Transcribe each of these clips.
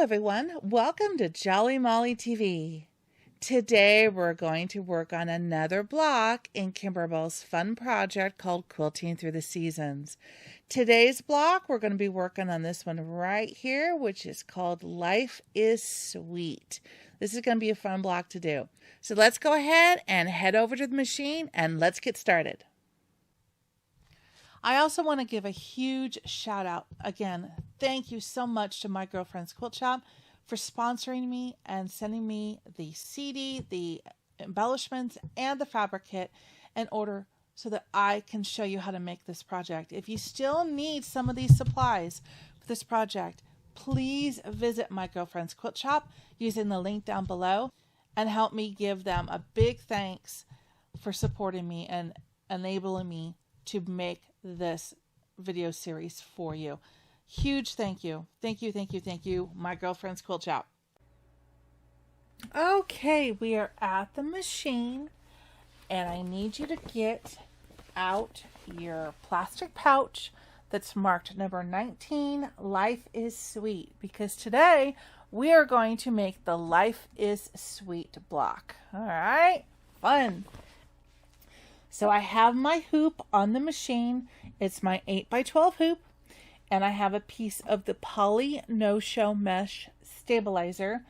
Hello everyone, welcome to Jolly Molly TV. Today we're going to work on another block in Kimberbell's fun project called Quilting Through the Seasons. Today's block, we're going to be working on this one right here, which is called Life is Sweet. This is going to be a fun block to do. So let's go ahead and head over to the machine and let's get started. I also want to give a huge shout out. Again, thank you so much to My Girlfriend's Quilt Shop for sponsoring me and sending me the CD, the embellishments, and the fabric kit in order so that I can show you how to make this project. If you still need some of these supplies for this project, please visit My Girlfriend's Quilt Shop using the link down below and help me give them a big thanks for supporting me and enabling me to make this video series for you. Huge thank you. Thank you, thank you, thank you, My Girlfriend's Quilt Shop. Okay, we are at the machine and I need you to get out your plastic pouch that's marked number 19, Life is Sweet, because today we are going to make the Life is Sweet block. All right, fun. So I have my hoop on the machine. It's my 8x12 hoop, and I have a piece of the poly no-show mesh stabilizer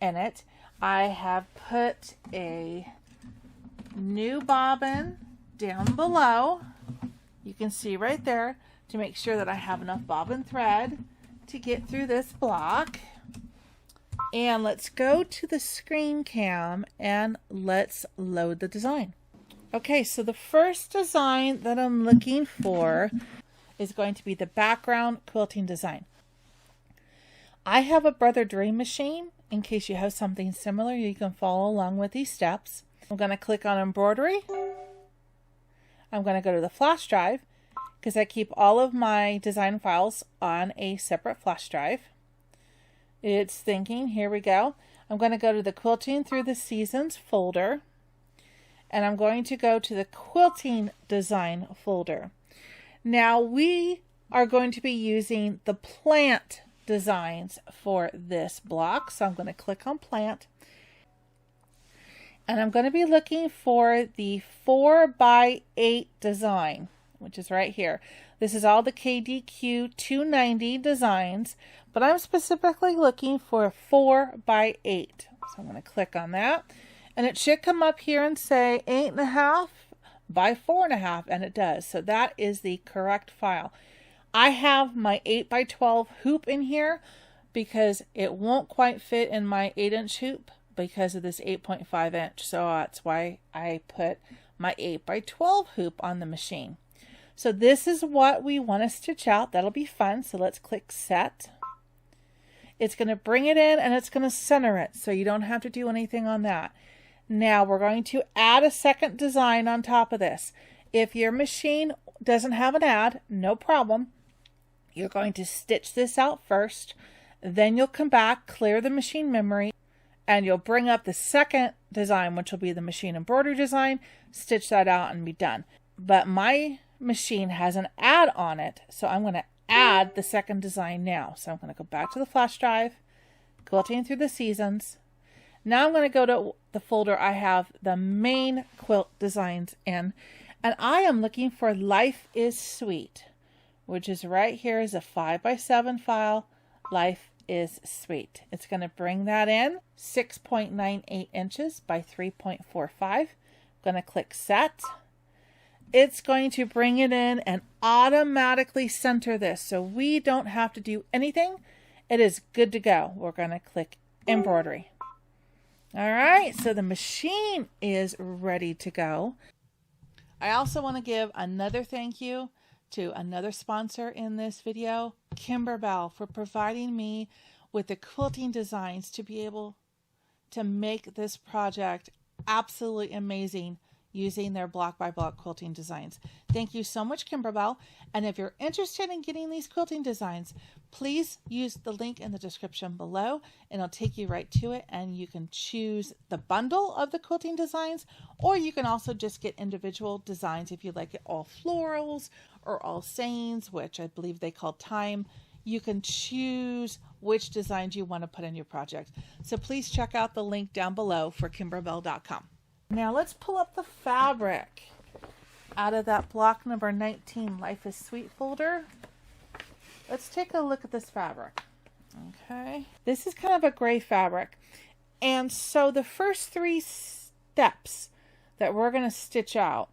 in it. I have put a new bobbin down below. You can see right there to make sure that I have enough bobbin thread to get through this block. And let's go to the screen cam and let's load the design. Okay, so the first design that I'm looking for is going to be the background quilting design. I have a Brother Dream machine. In case you have something similar, you can follow along with these steps. I'm going to click on embroidery. I'm going to go to the flash drive because I keep all of my design files on a separate flash drive. It's thinking, here we go. I'm going to go to the Quilting Through the Seasons folder. And I'm going to go to the quilting design folder. Now we are going to be using the plant designs for this block. So I'm going to click on plant. And I'm going to be looking for the 4x8 design, which is right here. This is all the KDQ 290 designs, but I'm specifically looking for 4x8. So I'm going to click on that. And it should come up here and say 8.5 by 4.5, and it does. So that is the correct file. I have my 8x12 hoop in here because it won't quite fit in my 8-inch hoop because of this 8.5 inch. So that's why I put my 8x12 hoop on the machine. So this is what we want to stitch out. That'll be fun. So let's click set. It's going to bring it in and it's going to center it. So you don't have to do anything on that. Now we're going to add a second design on top of this. If your machine doesn't have an add, no problem. You're going to stitch this out first. Then you'll come back, clear the machine memory, and you'll bring up the second design, which will be the machine embroidery design, stitch that out and be done. But my machine has an add on it, so I'm going to add the second design now. So I'm going to go back to the flash drive, Quilting Through the Seasons. Now I'm going to go to the folder I have the main quilt designs in, and I am looking for Life is Sweet, which is right here is a 5x7 file, Life is Sweet. It's going to bring that in 6.98 inches by 3.45. I'm going to click set. It's going to bring it in and automatically center this, so we don't have to do anything. It is good to go. We're going to click embroidery. All right, so the machine is ready to go. I also want to give another thank you to another sponsor in this video, Kimberbell, for providing me with the quilting designs to be able to make this project absolutely amazing using their block by block quilting designs. Thank you so much, Kimberbell. And if you're interested in getting these quilting designs, please use the link in the description below and it'll take you right to it, and you can choose the bundle of the quilting designs, or you can also just get individual designs if you like it all florals or all sayings, which I believe they call time. You can choose which designs you want to put in your project. So please check out the link down below for kimberbell.com. Now let's pull up the fabric out of that block number 19 Life is Sweet folder. Let's take a look at this fabric. Okay, this is kind of a gray fabric, and so the first 3 steps that we're going to stitch out,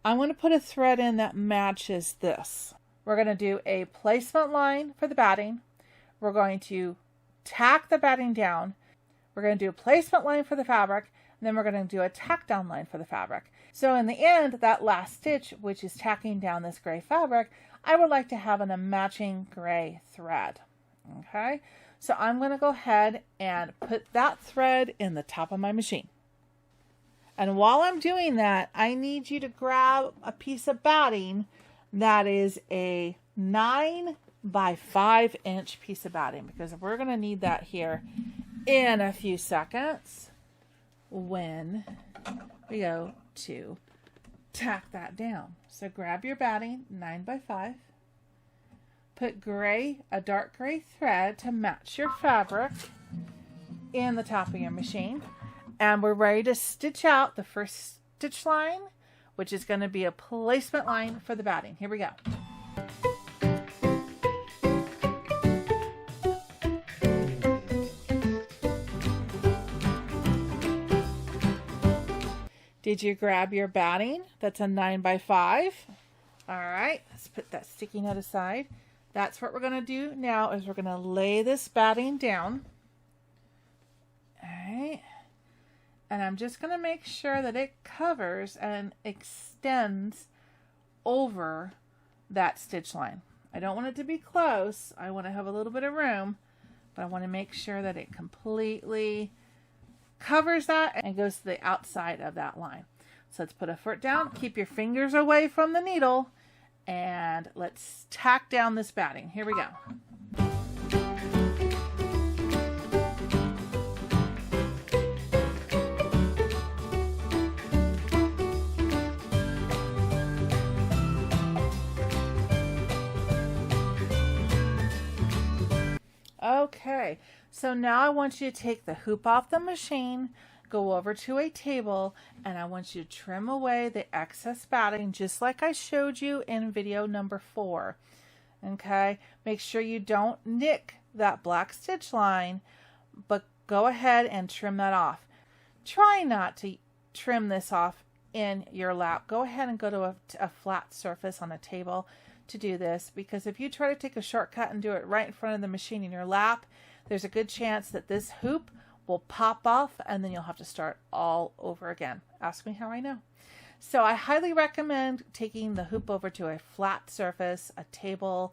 I'm going to put a thread in that matches this. We're going to do a placement line for the batting. We're going to tack the batting down. We're going to do a placement line for the fabric, and then we're going to do a tack down line for the fabric. So in the end, that last stitch, which is tacking down this gray fabric, I would like to have a matching gray thread. Okay, so I'm going to go ahead and put that thread in the top of my machine. And while I'm doing that, I need you to grab a piece of batting that is a 9 by 5 inch piece of batting, because we're going to need that here in a few seconds when we go to tack that down. So grab your batting, 9 by 5. Put a dark gray thread to match your fabric in the top of your machine. And we're ready to stitch out the first stitch line, which is going to be a placement line for the batting. Here we go. Did you grab your batting? That's a 9 by 5. All right, let's put that sticky note aside. That's what we're going to do now, is we're going to lay this batting down. All right. And I'm just going to make sure that it covers and extends over that stitch line. I don't want it to be close. I want to have a little bit of room, but I want to make sure that it completely covers that and goes to the outside of that line. So let's put a foot down, keep your fingers away from the needle, and let's tack down this batting. Here we go. Okay, so now I want you to take the hoop off the machine, go over to a table, and I want you to trim away the excess batting just like I showed you in video number 4. Okay, make sure you don't nick that black stitch line, but go ahead and trim that off. Try not to trim this off in your lap. Go ahead and go to a flat surface on a table to do this, because if you try to take a shortcut and do it right in front of the machine in your lap, there's a good chance that this hoop will pop off and then you'll have to start all over again. Ask me how I know. So I highly recommend taking the hoop over to a flat surface, a table,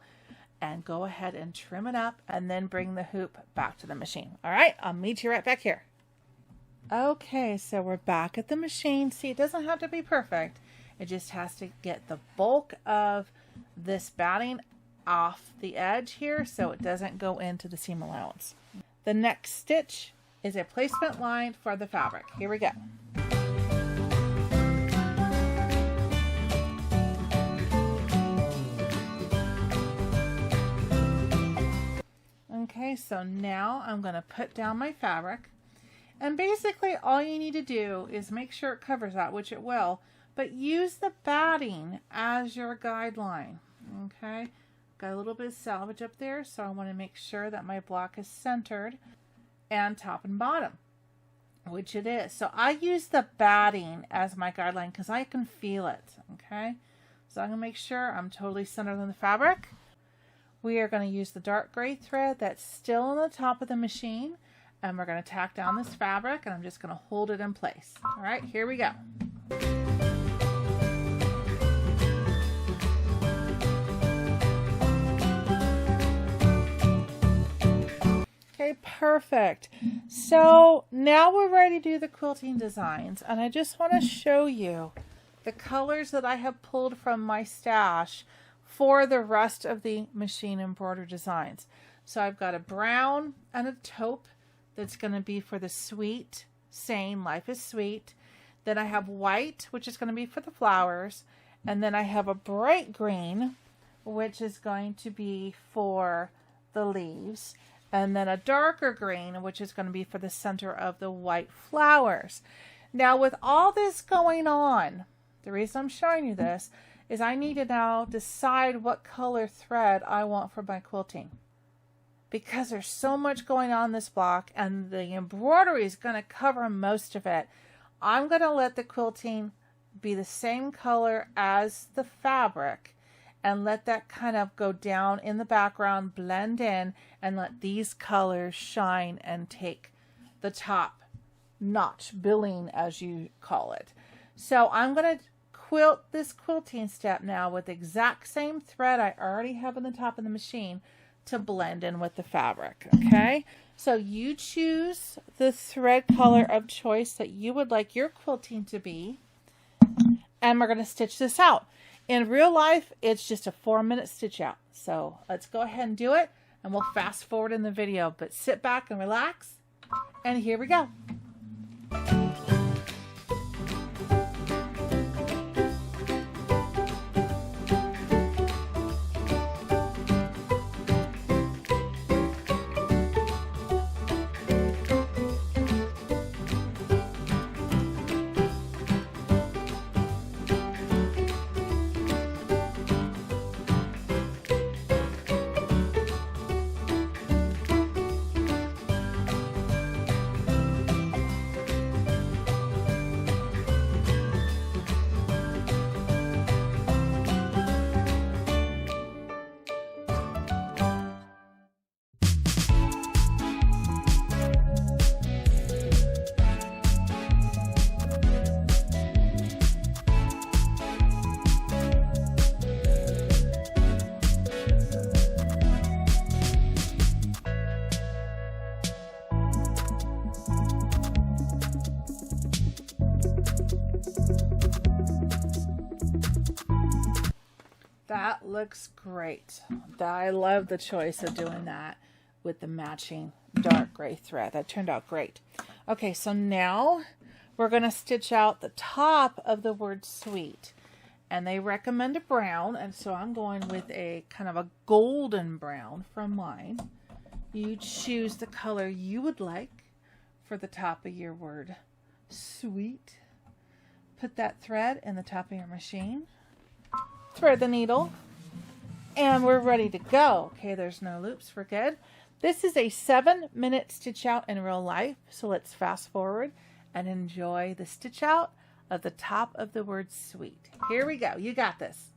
and go ahead and trim it up and then bring the hoop back to the machine. All right, I'll meet you right back here. Okay, so we're back at the machine. See, it doesn't have to be perfect. It just has to get the bulk of this batting off the edge here so it doesn't go into the seam allowance. The next stitch is a placement line for the fabric. Here we go. Okay, so now I'm going to put down my fabric, and basically all you need to do is make sure it covers that, which it will, but use the batting as your guideline. Okay, got a little bit of salvage up there, so I want to make sure that my block is centered and top and bottom, which it is. So I use the batting as my guideline because I can feel it. Okay, so I'm going to make sure I'm totally centered on the fabric. We are going to use the dark gray thread that's still on the top of the machine, and we're going to tack down this fabric, and I'm just going to hold it in place. All right, here we go. Okay, perfect. So now we're ready to do the quilting designs, and I just want to show you the colors that I have pulled from my stash for the rest of the machine embroidered designs. So I've got a brown and a taupe that's going to be for the sweet saying life is sweet. Then I have white, which is going to be for the flowers, and then I have a bright green, which is going to be for the leaves. and then a darker green, which is going to be for the center of the white flowers. Now with all this going on, the reason I'm showing you this is I need to now decide what color thread I want for my quilting. Because there's so much going on in this block and the embroidery is going to cover most of it, I'm going to let the quilting be the same color as the fabric and let that kind of go down in the background, blend in, and let these colors shine and take the top notch, billing as you call it. So I'm going to quilt this quilting step now with the exact same thread I already have on the top of the machine to blend in with the fabric. Okay, so you choose the thread color of choice that you would like your quilting to be, and we're going to stitch this out. In real life, it's just a 4-minute stitch out. So let's go ahead and do it, and we'll fast forward in the video, but sit back and relax, and here we go. That looks great. I love the choice of doing that with the matching dark gray thread. That turned out great. Okay, so now we're going to stitch out the top of the word sweet. And they recommend a brown, and so I'm going with a kind of a golden brown from mine. You choose the color you would like for the top of your word sweet. Put that thread in the top of your machine. Thread the needle, and we're ready to go. Okay, there's no loops, we're good. This is a 7-minute stitch out in real life, so let's fast forward and enjoy the stitch out of the top of the word sweet. Here we go, you got this.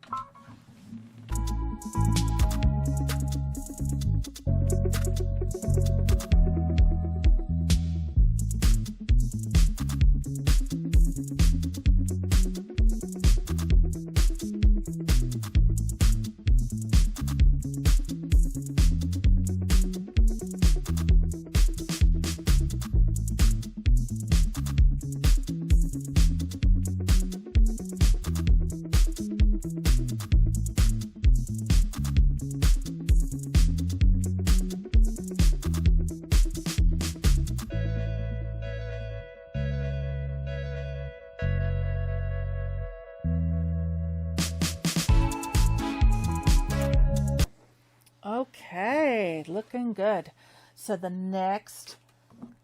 Okay, looking good. So the next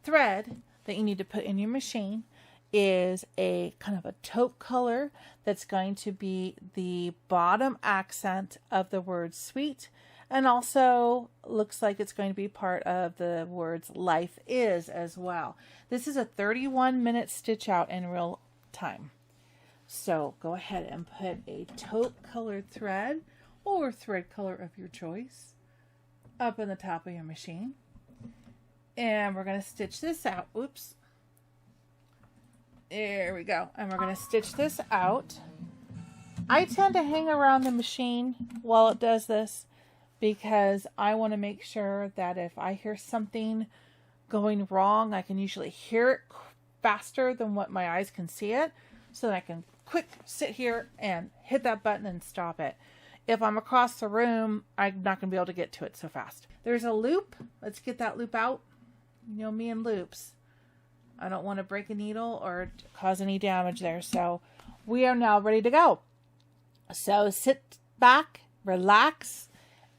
thread that you need to put in your machine is a kind of a taupe color that's going to be the bottom accent of the word sweet, and also looks like it's going to be part of the words life is as well. This is a 31-minute stitch out in real time. So go ahead and put a taupe colored thread or thread color of your choice up in the top of your machine. And we're going to stitch this out. Oops. There we go. And we're going to stitch this out. I tend to hang around the machine while it does this because I want to make sure that if I hear something going wrong, I can usually hear it faster than what my eyes can see it, so that I can quick sit here and hit that button and stop it. If I'm across the room, I'm not going to be able to get to it so fast. There's a loop. Let's get that loop out. You know me and loops. I don't want to break a needle or cause any damage there. So we are now ready to go. So sit back, relax,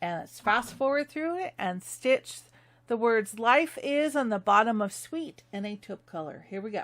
and let's fast forward through it and stitch the words life is on the bottom of sweet in a taupe color. Here we go.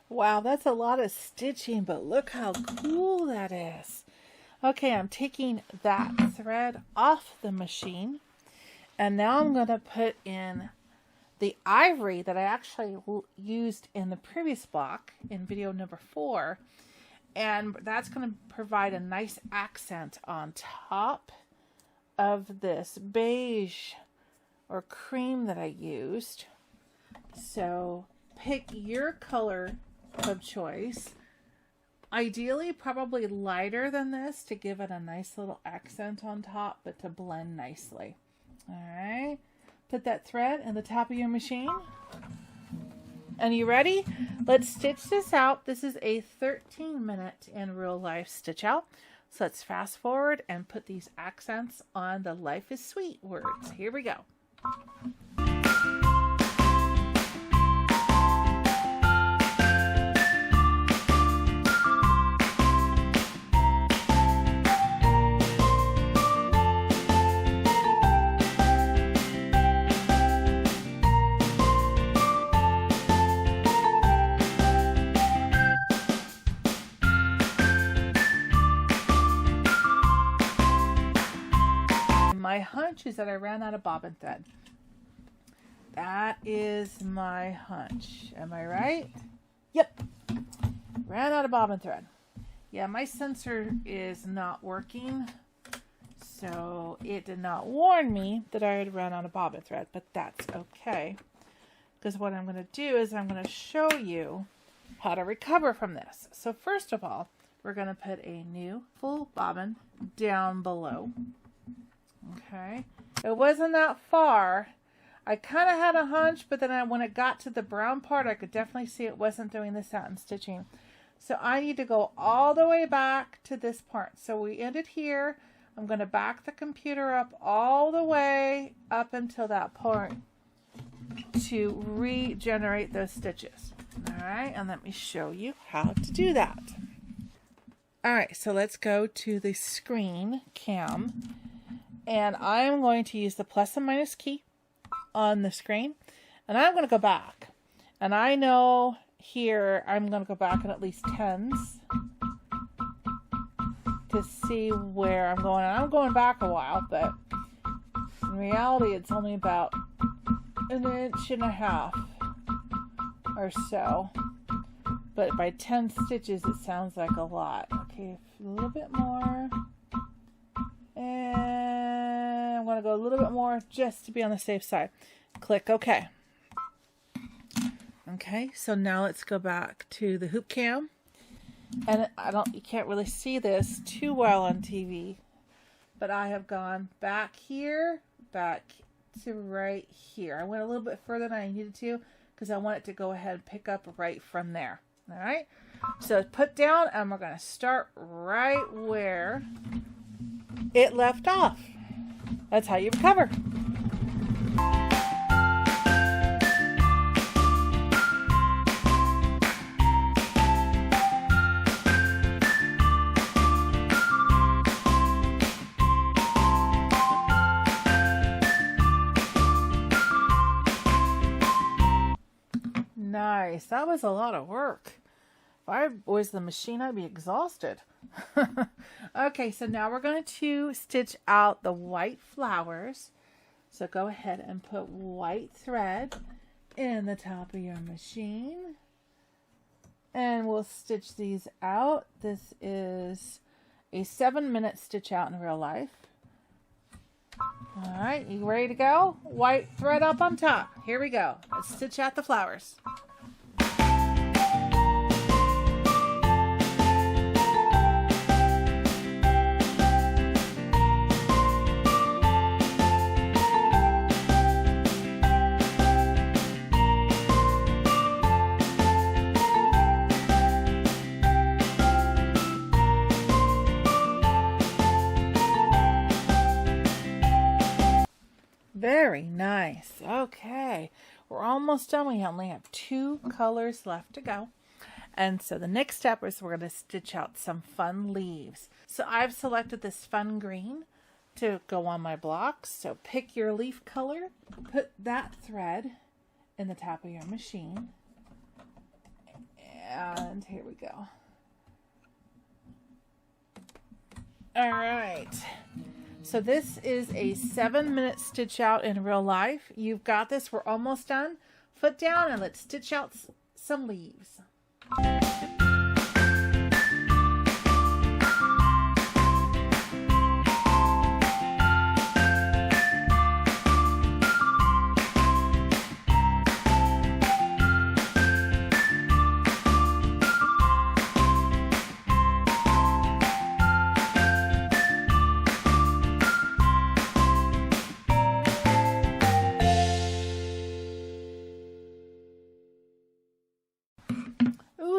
Wow, that's a lot of stitching, but look how cool that is. Okay, I'm taking that thread off the machine, and now I'm going to put in the ivory that I actually used in the previous block in video number 4, and that's going to provide a nice accent on top of this beige or cream that I used. So pick your color of choice. Ideally, probably lighter than this to give it a nice little accent on top, but to blend nicely. All right, put that thread in the top of your machine. And you ready? Let's stitch this out. This is a 13-minute in real life stitch out. So let's fast forward and put these accents on the life is sweet words. Here we go. My hunch is that I ran out of bobbin thread. That is my hunch. Am I right? Yep. Ran out of bobbin thread. Yeah, my sensor is not working, so it did not warn me that I had run out of bobbin thread, but that's okay. Because what I'm going to do is I'm going to show you how to recover from this. So first of all, we're going to put a new full bobbin down below. Okay, it wasn't that far. I kind of had a hunch, but then when it got to the brown part, I could definitely see it wasn't doing the satin stitching. So I need to go all the way back to this part. So we ended here. I'm going to back the computer up all the way up until that point to regenerate those stitches. All right, and let me show you how to do that. All right, so let's go to the screen cam. And I'm going to use the plus and minus key on the screen. And I'm going to go back. And I know here I'm going to go back in at least tens to see where I'm going. And I'm going back a while, but in reality it's only about 1.5 inches or so. But by 10 stitches it sounds like a lot. Okay, a little bit more. And want to go a little bit more just to be on the safe side. Click OK. Okay, so now let's go back to the hoop cam. And you can't really see this too well on TV, but I have gone back here, back to right here. I went a little bit further than I needed to because I want it to go ahead and pick up right from there. All right, so put down, and we're going to start right where it left off. That's how you recover. Nice. That was a lot of work. If I was the machine, I'd be exhausted. Okay, so now we're going to stitch out the white flowers. So go ahead and put white thread in the top of your machine. And we'll stitch these out. This is a 7-minute stitch out in real life. All right, you ready to go? White thread up on top. Here we go. Let's stitch out the flowers. Very nice. Okay, we're almost done. We only have 2 colors left to go. And so the next step is we're going to stitch out some fun leaves. So I've selected this fun green to go on my blocks. So pick your leaf color, put that thread in the top of your machine. And here we go. All right. So this is a 7-minute stitch out in real life. You've got this. We're almost done. Foot down and let's stitch out some leaves.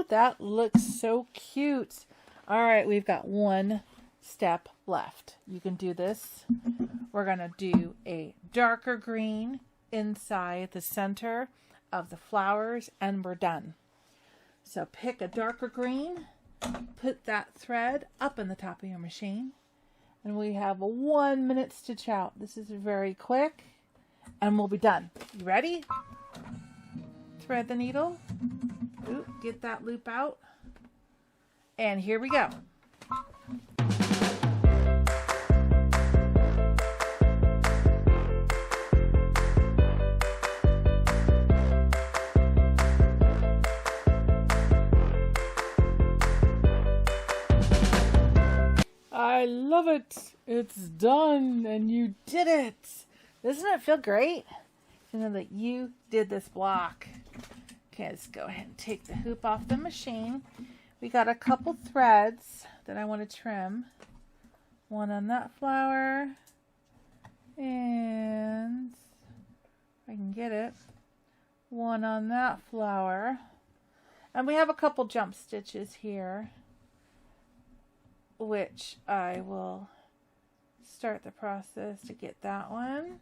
That looks so cute. All right, we've got 1 step left. You can do this. We're going to do a darker green inside the center of the flowers, and we're done. So pick a darker green, put that thread up in the top of your machine, and we have a 1-minute stitch out. This is very quick, and we'll be done. You ready? Thread the needle. Ooh, get that loop out. And here we go. I love it. It's done and you did it. Doesn't it feel great to know that you did this block? Okay, let's go ahead and take the hoop off the machine. We got a couple threads that I want to trim. One on that flower, and if I can get it, one on that flower. And we have a couple jump stitches here, which I will start the process to get that one.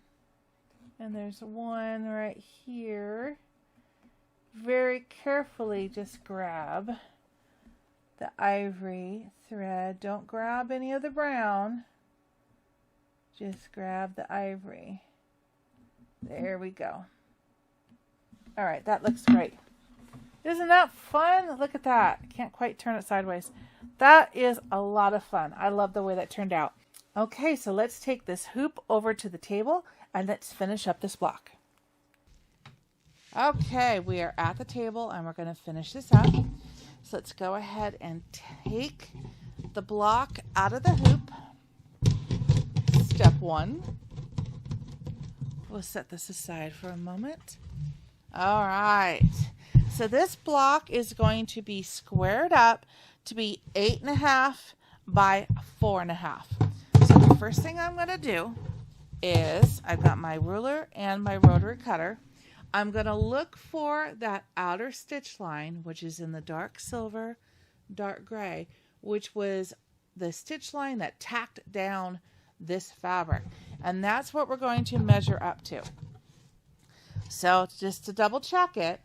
And there's one right here. Very carefully just grab the ivory thread. Don't grab any of the brown. Just grab the ivory. There we go. All right, that looks great. Isn't that fun? Look at that. I can't quite turn it sideways. That is a lot of fun. I love the way that turned out. Okay, so let's take this hoop over to the table and let's finish up this block. Okay, we are at the table and we're going to finish this up. So let's go ahead and take the block out of the hoop. Step 1. We'll set this aside for a moment. All right. So this block is going to be squared up to be 8.5 by 4.5. So the first thing I'm going to do is, I've got my ruler and my rotary cutter. I'm going to look for that outer stitch line, which is in the dark silver, dark gray, which was the stitch line that tacked down this fabric. And that's what we're going to measure up to. So just to double check it,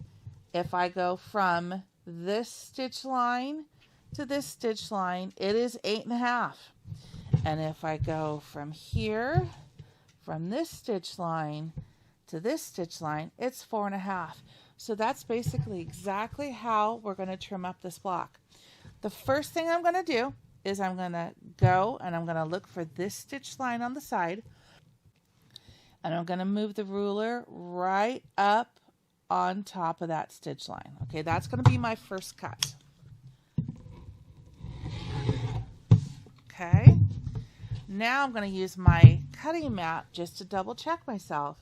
if I go from this stitch line to this stitch line, it is 8.5. And if I go from here, from this stitch line to this stitch line, it's 4.5. So that's basically exactly how we're going to trim up this block. The first thing I'm going to do is I'm going to go and I'm going to look for this stitch line on the side, and I'm going to move the ruler right up on top of that stitch line. Okay, that's going to be my first cut. Okay, now I'm going to use my cutting mat just to double check myself.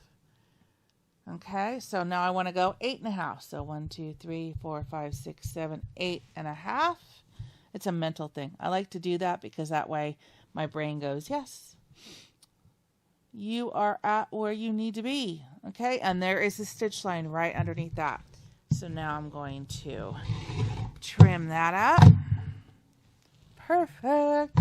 Okay, so now I want to go 8.5. So 1, 2, 3, 4, 5, 6, 7, 8.5. It's a mental thing. I like to do that because that way my brain goes, yes, you are at where you need to be. Okay, and there is a stitch line right underneath that. So now I'm going to trim that up. Perfect.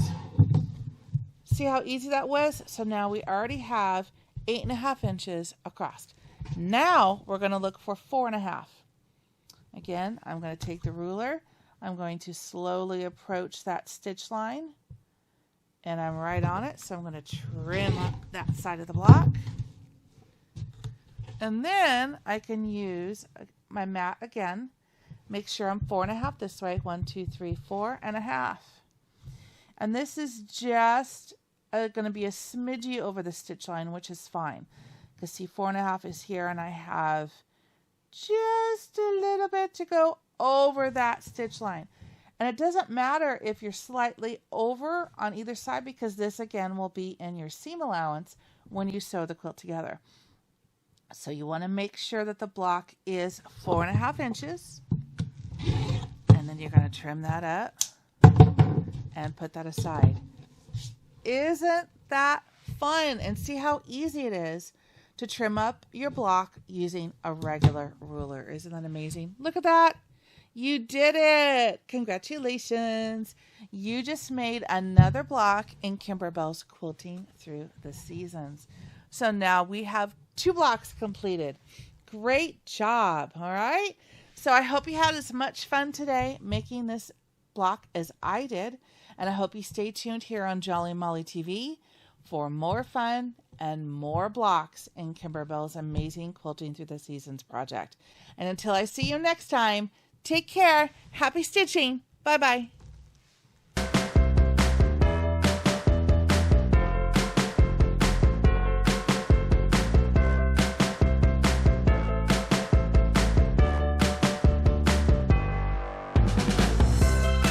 See how easy that was? So now we already have 8.5 inches across. Now we're going to look for 4.5. Again, I'm going to take the ruler. I'm going to slowly approach that stitch line, and I'm right on it. So I'm going to trim up that side of the block. And then I can use my mat again. Make sure I'm 4.5 this way. 1, 2, 3, 4.5. And this is just going to be a smidgy over the stitch line, which is fine. Because see, 4.5 is here, and I have just a little bit to go over that stitch line. And it doesn't matter if you're slightly over on either side, because this again will be in your seam allowance when you sew the quilt together. So you want to make sure that the block is 4.5 inches, and then you're going to trim that up and put that aside. Isn't that fun? And see how easy it is to trim up your block using a regular ruler. Isn't that amazing? Look at that. You did it. Congratulations. You just made another block in Kimberbell's Quilting Through the Seasons. So now we have 2 blocks completed. Great job. All right. So I hope you had as much fun today making this block as I did. And I hope you stay tuned here on Jolly Molly TV for more fun and more blocks in Kimberbell's amazing Quilting Through the Seasons project. And until I see you next time, take care. Happy stitching. Bye-bye.